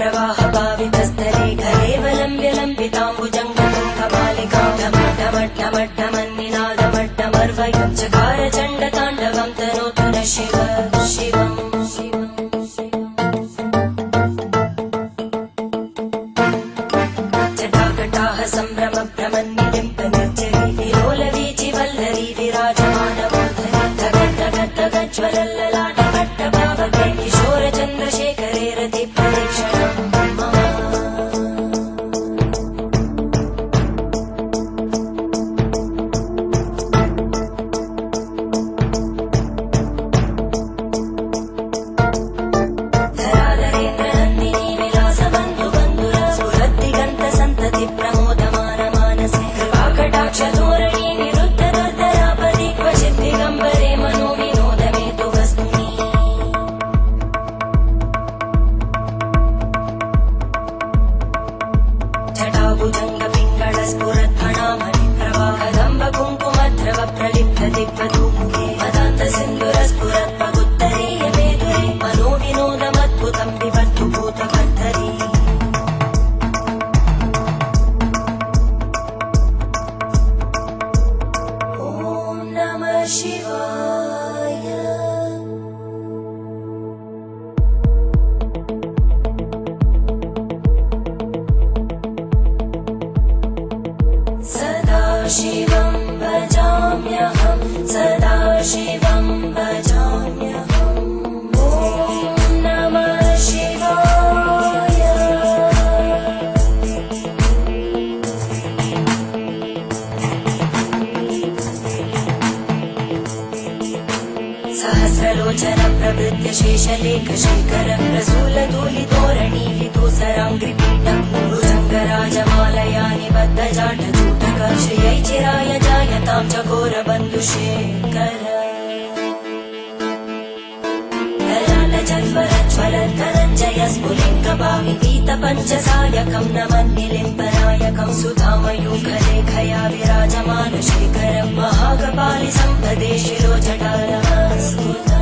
जटाटवीगलज्जलप्रवाहभावितस्थले घरेवलम्ब्य लम्बिताम्बुजङ्गतुङ्गमालिकां ढमड्ढमड्ढमड्ढमन्निनादमड्ढमर्वयं चकार चण्डताण्डवं तनोतु न शिव शिवम् जटाकटाः सम्भ्रमभ्रमन्निलिम्पनिर्जरी विलोलवीचि वल्लरी विराजमानमूर्धनि धगद्धगद्धगज्ज्वलल्ललाटपट्टभावके किशोरचन्द्रशेखरे रतिप्रदक्षिणम् धराधरेन्द्रनन्दिनी विलासबन्धुबन्धुर स्फुरद्दिगन्तसन्तति प्रमोदमानमानसे कृपाकटाक्षधोरणी निरुद्धदुर्धरापदि क्वचित् दिगम्बरे मनोविनोदमेतु वस्तुनि जटाभुजङ्गपिङ्गळस्फुरद्फणामणिप्रवाहदम्बकुङ्कुमद्रव प्रलिप्तदिग्वधूमुखे मदान्तसिन्धुरस्फुरत्प्रगुत्तरीयमेधुरे मनोविनोदमद्भुतं विवर्तु भूतभर्तरी ॐ नमः शिवाय सदाशिवं भजाम्यहं सदाशिवं भजाम्यहम् ॐ नमः शिवाय सहस्रलोचन प्रभृत्य शेषलेखशेखर प्रसूलधूलितोरणी विदूसराङ्घ्रिपीठं भुजङ्गराजमालया निबद्धजाटचूटक श्रियै चिराय जायतां चकोरबन्धुशेखर ललाटजल्वरज्वलद्धनञ्जय स्फुलिङ्गभावितीतपञ्चसायकं नमन्निलिम्पनायकं सुधामयूखलेखया विराजमानशेखरं महाकपालि सम्पदे शिरोजटानमस्कुता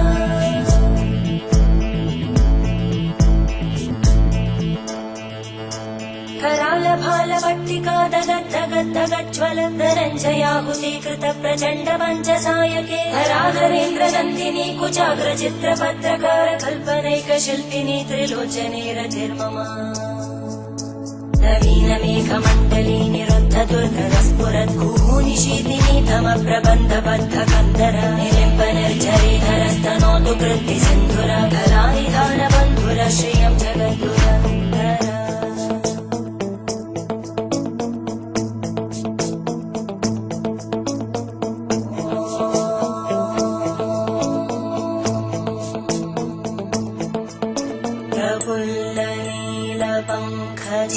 करालभालभट्टिका दगद्धगद्धगज्ज्वलद्धनञ्जयाहुतीकृत प्रचण्ड पञ्चसायके धराधरेन्द्रनन्दिनी कुचाग्रचित्रपत्रकार कल्पनैकशिल्पिनी त्रिलोचने रतिर्मम नवीनमेघमण्डली निरुद्धदुर्धरस्फुरद्गूनिशीतिनी तमप्रबन्धबद्धकन्दर निलिम्पनिर्झरीधरस्तनोतु कृत्तिसिन्धुर कलानिधानबन्धुर श्रियं जगद्गुरन्दर प्रफुल्लनीलपङ्कज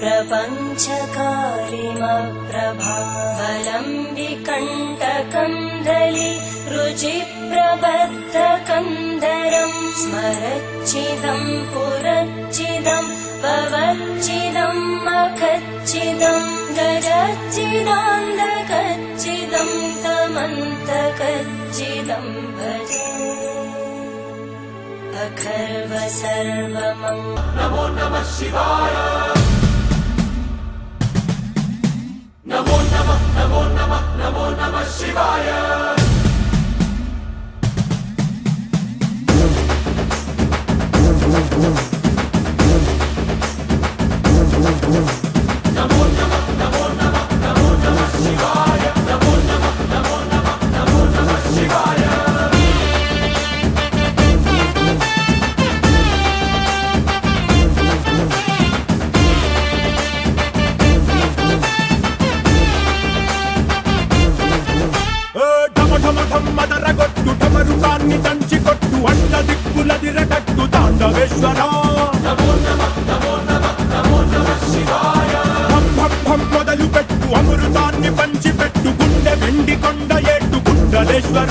प्रपञ्चकारिमप्रभावलम्बिकण्टकन्दली रुचिप्रबद्धकन्दरं स्मरच्चिदं पुरच्चिदं भवच्चिदं मखच्चिदं गजच्चिदान्धकच्चिदं तमन्तकच्चिदं भजे अखर्व सर्वमङ्ग नमो नमः शिवाय नमो नमः नमो नमः नमो नमः शिवाय नमो नमः नमो नमः नमो नमः शिवाय नमो नमः नमो नमः नमो नमः शिवाय మదరగొట్టు ఢమరుకాన్ని దంచి కొట్టు అడ్డ దిక్కులదిరగట్టు తాండవేశ్వర नमो नमः नमो नमः नमो नमः शिवाय భం భం భం మొదలు పెట్టు అమృతాన్ని పంచి పెట్టు గుండె వెండి కొండ ఏట్టు కుండలేశ్వర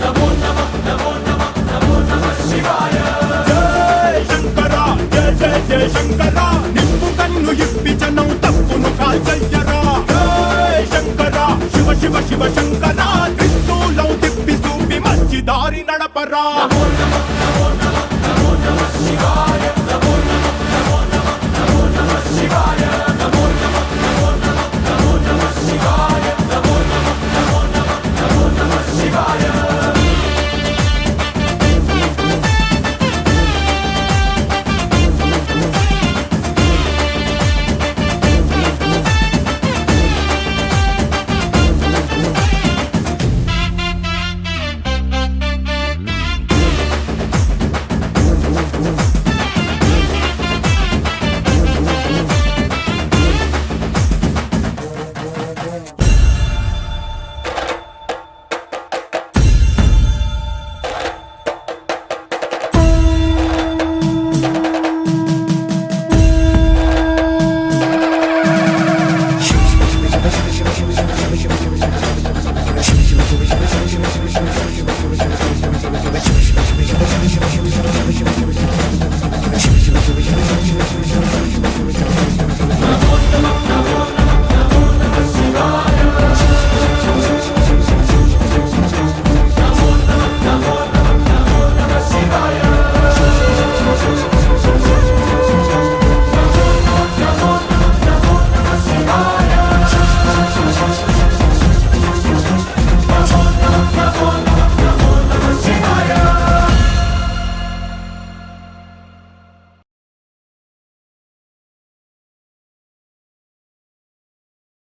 नमो नमः नमो नमः नमो नमः शिवाय జయ శంకర జయ జయ జయ శంకర నిప్పు కన్ను ఇప్పి జనం తప్పును కాల్చయ్యరా జయ శంకర శివ శివ శివ శంకర త్రిశూలం తిప్పి చూపి మంచి దారి నడపరా नमो नमः